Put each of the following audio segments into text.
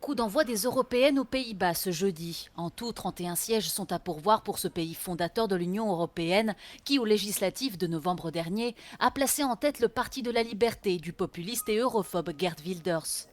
Coup d'envoi des Européennes aux Pays-Bas ce jeudi. En tout, 31 sièges sont à pourvoir pour ce pays fondateur de l'Union européenne qui, aux législatives de novembre dernier, a placé en tête le Parti de la Liberté du populiste et europhobe Geert Wilders.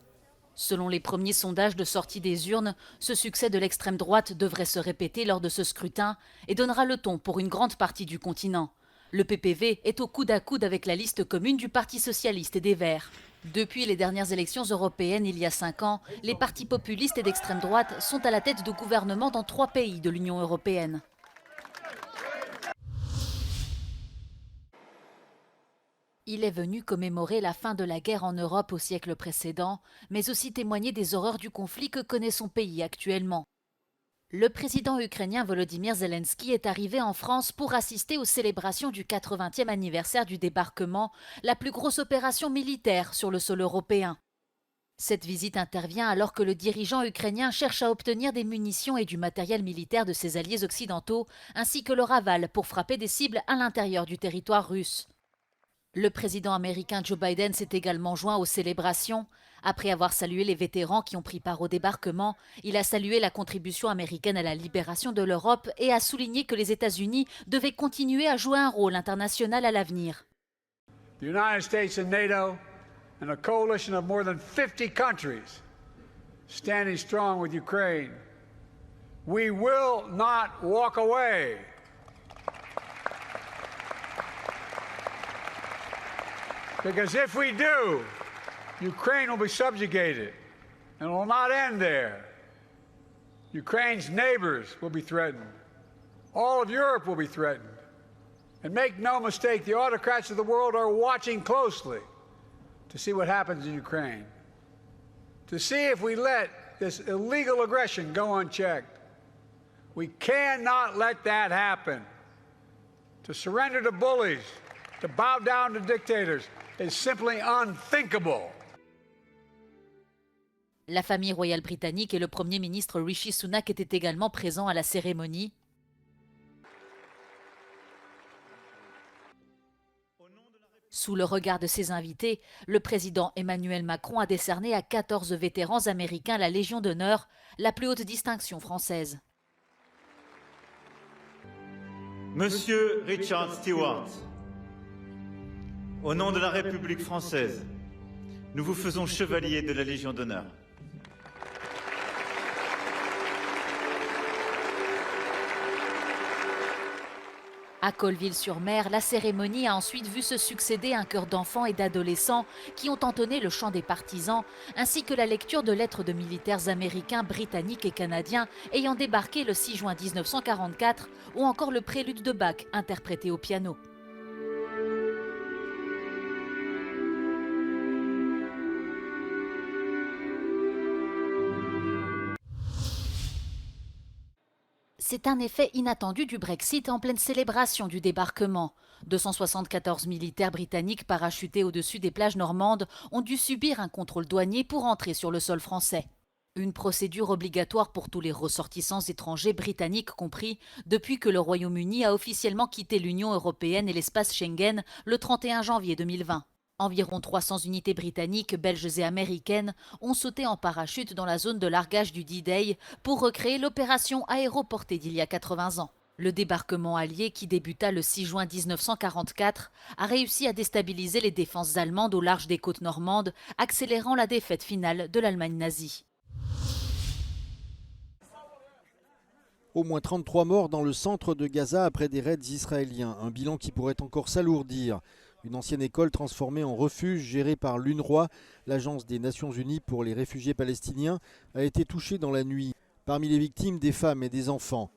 Selon les premiers sondages de sortie des urnes, ce succès de l'extrême droite devrait se répéter lors de ce scrutin et donnera le ton pour une grande partie du continent. Le PPV est au coude à coude avec la liste commune du Parti socialiste et des Verts. Depuis les dernières élections européennes il y a 5 ans, les partis populistes et d'extrême droite sont à la tête de gouvernements dans 3 pays de l'Union européenne. Il est venu commémorer la fin de la guerre en Europe au siècle précédent, mais aussi témoigner des horreurs du conflit que connaît son pays actuellement. Le président ukrainien Volodymyr Zelensky est arrivé en France pour assister aux célébrations du 80e anniversaire du débarquement, la plus grosse opération militaire sur le sol européen. Cette visite intervient alors que le dirigeant ukrainien cherche à obtenir des munitions et du matériel militaire de ses alliés occidentaux, ainsi que leur aval pour frapper des cibles à l'intérieur du territoire russe. Le président américain Joe Biden s'est également joint aux célébrations. Après avoir salué les vétérans qui ont pris part au débarquement, il a salué la contribution américaine à la libération de l'Europe et a souligné que les États-Unis devaient continuer à jouer un rôle international à l'avenir. The United States and NATO and a coalition of more than 50 countries standing strong with Ukraine. We will not walk away. Because if we do, Ukraine will be subjugated, and it will not end there. Ukraine's neighbors will be threatened. All of Europe will be threatened. And make no mistake, the autocrats of the world are watching closely to see what happens in Ukraine, to see if we let this illegal aggression go unchecked. We cannot let that happen. To surrender to bullies, to bow down to dictators, is simply unthinkable. La famille royale britannique et le Premier ministre Rishi Sunak étaient également présents à la cérémonie. Sous le regard de ses invités, le président Emmanuel Macron a décerné à 14 vétérans américains la Légion d'honneur, la plus haute distinction française. Monsieur Richard Stewart, au nom de la République française, nous vous faisons chevalier de la Légion d'honneur. À Colleville-sur-Mer, la cérémonie a ensuite vu se succéder un chœur d'enfants et d'adolescents qui ont entonné le chant des partisans, ainsi que la lecture de lettres de militaires américains, britanniques et canadiens ayant débarqué le 6 juin 1944, ou encore le prélude de Bach interprété au piano. C'est un effet inattendu du Brexit en pleine célébration du débarquement. 274 militaires britanniques parachutés au-dessus des plages normandes ont dû subir un contrôle douanier pour entrer sur le sol français. Une procédure obligatoire pour tous les ressortissants étrangers, britanniques compris, depuis que le Royaume-Uni a officiellement quitté l'Union européenne et l'espace Schengen le 31 janvier 2020. Environ 300 unités britanniques, belges et américaines ont sauté en parachute dans la zone de largage du D-Day pour recréer l'opération aéroportée d'il y a 80 ans. Le débarquement allié, qui débuta le 6 juin 1944, a réussi à déstabiliser les défenses allemandes au large des côtes normandes, accélérant la défaite finale de l'Allemagne nazie. Au moins 33 morts dans le centre de Gaza après des raids israéliens, un bilan qui pourrait encore s'alourdir. Une ancienne école transformée en refuge gérée par l'UNRWA, l'Agence des Nations Unies pour les réfugiés palestiniens, a été touchée dans la nuit. Parmi les victimes, des femmes et des enfants.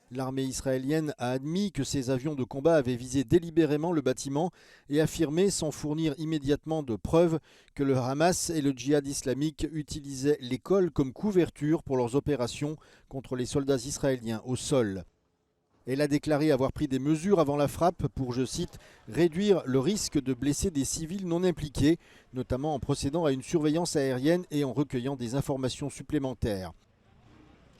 L'armée israélienne a admis que ses avions de combat avaient visé délibérément le bâtiment et affirmé, sans fournir immédiatement de preuves, que le Hamas et le djihad islamique utilisaient l'école comme couverture pour leurs opérations contre les soldats israéliens au sol. Elle a déclaré avoir pris des mesures avant la frappe pour, je cite, « réduire le risque de blesser des civils non impliqués », notamment en procédant à une surveillance aérienne et en recueillant des informations supplémentaires.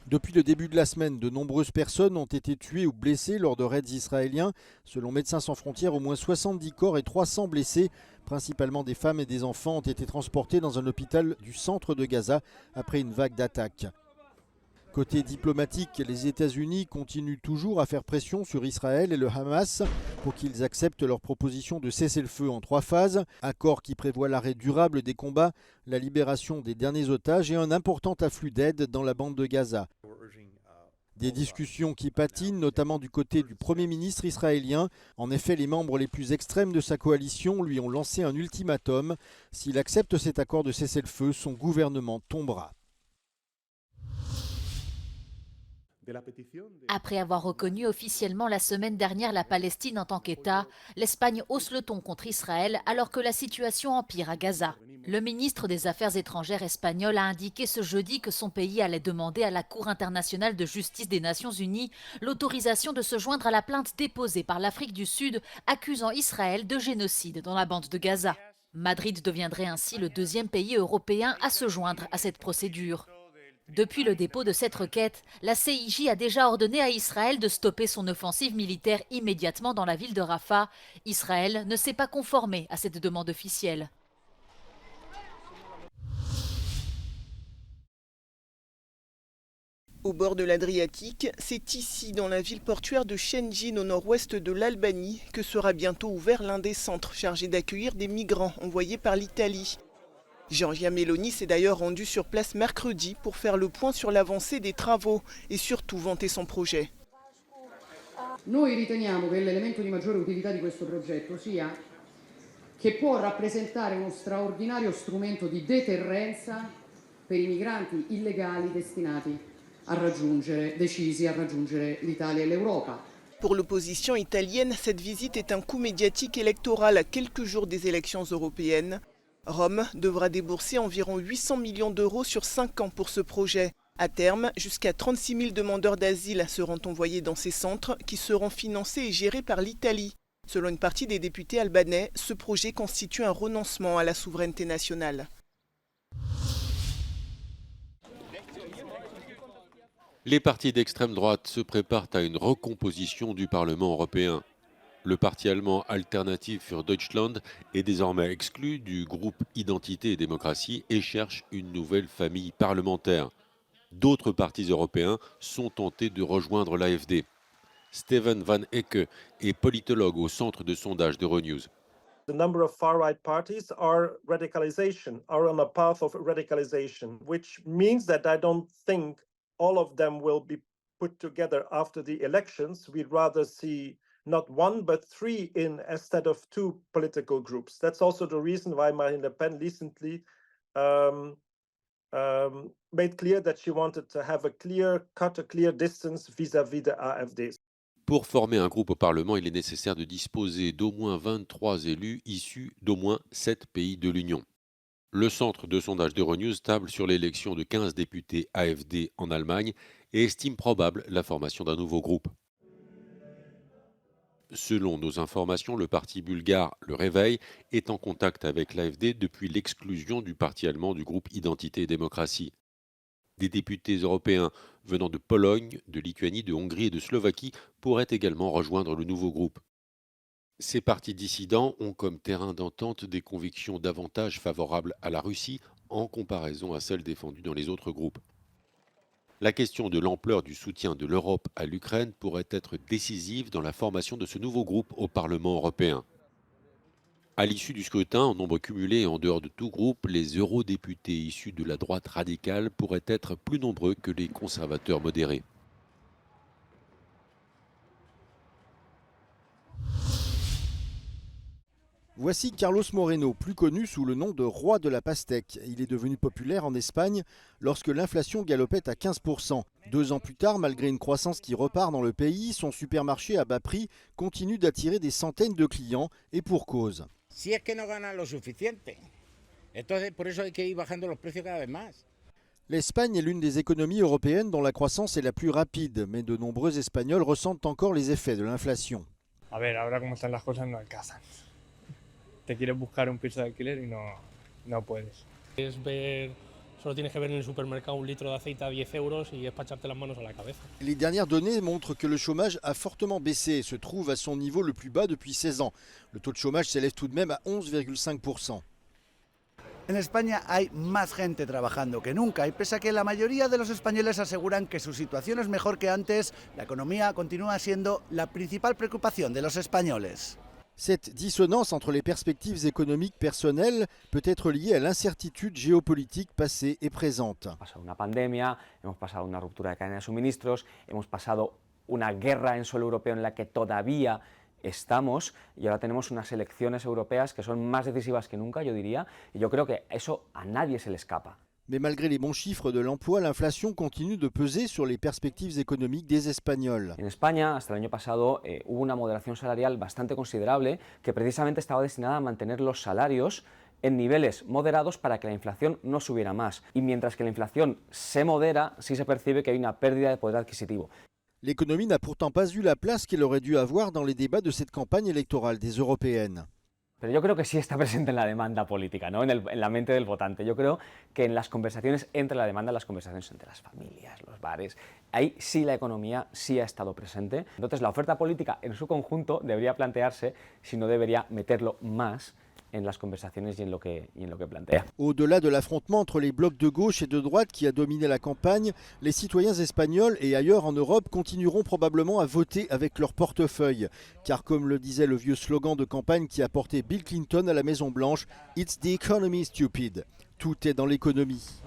Depuis le début de la semaine, de nombreuses personnes ont été tuées ou blessées lors de raids israéliens. Selon Médecins sans frontières, au moins 70 corps et 300 blessés, principalement des femmes et des enfants, ont été transportés dans un hôpital du centre de Gaza après une vague d'attaques. Côté diplomatique, les États-Unis continuent toujours à faire pression sur Israël et le Hamas pour qu'ils acceptent leur proposition de cessez-le-feu en 3 phases, accord qui prévoit l'arrêt durable des combats, la libération des derniers otages et un important afflux d'aide dans la bande de Gaza. Des discussions qui patinent, notamment du côté du Premier ministre israélien. En effet, les membres les plus extrêmes de sa coalition lui ont lancé un ultimatum. S'il accepte cet accord de cessez-le-feu, son gouvernement tombera. Après avoir reconnu officiellement la semaine dernière la Palestine en tant qu'État, l'Espagne hausse le ton contre Israël alors que la situation empire à Gaza. Le ministre des Affaires étrangères espagnol a indiqué ce jeudi que son pays allait demander à la Cour internationale de justice des Nations unies l'autorisation de se joindre à la plainte déposée par l'Afrique du Sud accusant Israël de génocide dans la bande de Gaza. Madrid deviendrait ainsi le 2e pays européen à se joindre à cette procédure. Depuis le dépôt de cette requête, la CIJ a déjà ordonné à Israël de stopper son offensive militaire immédiatement dans la ville de Rafah. Israël ne s'est pas conformé à cette demande officielle. Au bord de l'Adriatique, c'est ici, dans la ville portuaire de Shengjin, au nord-ouest de l'Albanie, que sera bientôt ouvert l'un des centres chargés d'accueillir des migrants envoyés par l'Italie. Giorgia Meloni s'est d'ailleurs rendue sur place mercredi pour faire le point sur l'avancée des travaux et surtout vanter son projet. Noi riteniamo che l'elemento di maggiore utilità di questo progetto sia che può rappresentare uno straordinario strumento di deterrenza per i migranti illegali decisi a raggiungere l'Italia e l'Europa. Pour l'opposition italienne, cette visite est un coup médiatique électoral à quelques jours des élections européennes. Rome devra débourser environ 800 millions d'euros sur 5 ans pour ce projet. À terme, jusqu'à 36 000 demandeurs d'asile seront envoyés dans ces centres qui seront financés et gérés par l'Italie. Selon une partie des députés albanais, ce projet constitue un renoncement à la souveraineté nationale. Les partis d'extrême droite se préparent à une recomposition du Parlement européen. Le parti allemand Alternative für Deutschland est désormais exclu du groupe Identité et démocratie et cherche une nouvelle famille parlementaire. D'autres partis européens sont tentés de rejoindre l'AfD. Steven Van Ecke est politologue au centre de sondage d'Euronews. The number of far-right parties are on a path of radicalization, which means that I don't think all of them will be put together after the elections. We'd rather see not 1 but 3 instead of 2 political groups. That's also the reason why Marine Le Pen recently made clear that she wanted to have a clear distance vis-à-vis the AfD. Pour former un groupe au Parlement, il est nécessaire de disposer d'au moins 23 élus issus d'au moins 7 pays de l'Union. Le centre de sondage d'Euronews table sur l'élection de 15 députés AfD en Allemagne et estime probable la formation d'un nouveau groupe. Selon nos informations, le parti bulgare Le Réveil est en contact avec l'AfD depuis l'exclusion du parti allemand du groupe Identité et démocratie. Des députés européens venant de Pologne, de Lituanie, de Hongrie et de Slovaquie pourraient également rejoindre le nouveau groupe. Ces partis dissidents ont comme terrain d'entente des convictions davantage favorables à la Russie en comparaison à celles défendues dans les autres groupes. La question de l'ampleur du soutien de l'Europe à l'Ukraine pourrait être décisive dans la formation de ce nouveau groupe au Parlement européen. À l'issue du scrutin, en nombre cumulé et en dehors de tout groupe, les eurodéputés issus de la droite radicale pourraient être plus nombreux que les conservateurs modérés. Voici Carlos Moreno, plus connu sous le nom de roi de la pastèque. Il est devenu populaire en Espagne lorsque l'inflation galopait à 15%. 2 ans plus tard, malgré une croissance qui repart dans le pays, son supermarché à bas prix continue d'attirer des centaines de clients et pour cause. Si es que no ganan lo suficiente. Entonces, por eso hay que ir bajando los precios cada vez más. L'Espagne est l'une des économies européennes dont la croissance est la plus rapide, mais de nombreux Espagnols ressentent encore les effets de l'inflation. A ver, ahora como están las cosas no alcanzan. Te quieres buscar un piso de alquiler y no puedes. Es ver Solo tienes que ver en el supermercado un litro de aceite a 10 euros y es para echarte las manos a la cabeza. Les dernières données montrent que le chômage a fortement baissé et se trouve à son niveau le plus bas depuis 16 ans. Le taux de chômage s'élève tout de même à 11,5%. En España hay más gente trabajando que nunca y pese a que la mayoría de los españoles aseguran que su situación es mejor que antes, la economía continúa siendo la principal preocupación de los españoles. Cette dissonance entre les perspectives économiques personnelles peut être liée à l'incertitude géopolitique passée et présente. Hemos pasado una pandemia, hemos pasado una ruptura de cadena de suministros, hemos pasado una guerra en suelo europeo en la que todavía estamos y ahora tenemos unas elecciones europeas que son más decisivas que nunca, yo diría, y yo creo que eso a nadie se le escapa. Mais malgré les bons chiffres de l'emploi, l'inflation continue de peser sur les perspectives économiques des Espagnols. En España, hasta el año pasado, hubo una moderación salarial bastante considerable que precisamente estaba destinada a mantener los salarios en niveles moderados para que la inflación no subiera más. Y mientras que la inflación se modera, sí se percibe que hay una pérdida de poder adquisitivo. L'économie n'a pourtant pas eu la place qu'elle aurait dû avoir dans les débats de cette campagne électorale des européennes. Pero yo creo que sí está presente en la demanda política, ¿no? en la mente del votante. Yo creo que en las conversaciones entre la demanda, las conversaciones entre las familias, los bares, ahí sí la economía sí ha estado presente. Entonces la oferta política en su conjunto debería plantearse si no debería meterlo más en las conversaciones y en lo que plantea. Au-delà de l'affrontement entre les blocs de gauche et de droite qui a dominé la campagne, les citoyens espagnols et ailleurs en Europe continueront probablement à voter avec leur portefeuille. Car comme le disait le vieux slogan de campagne qui a porté Bill Clinton à la Maison Blanche, « It's the economy, stupid ». Tout est dans l'économie.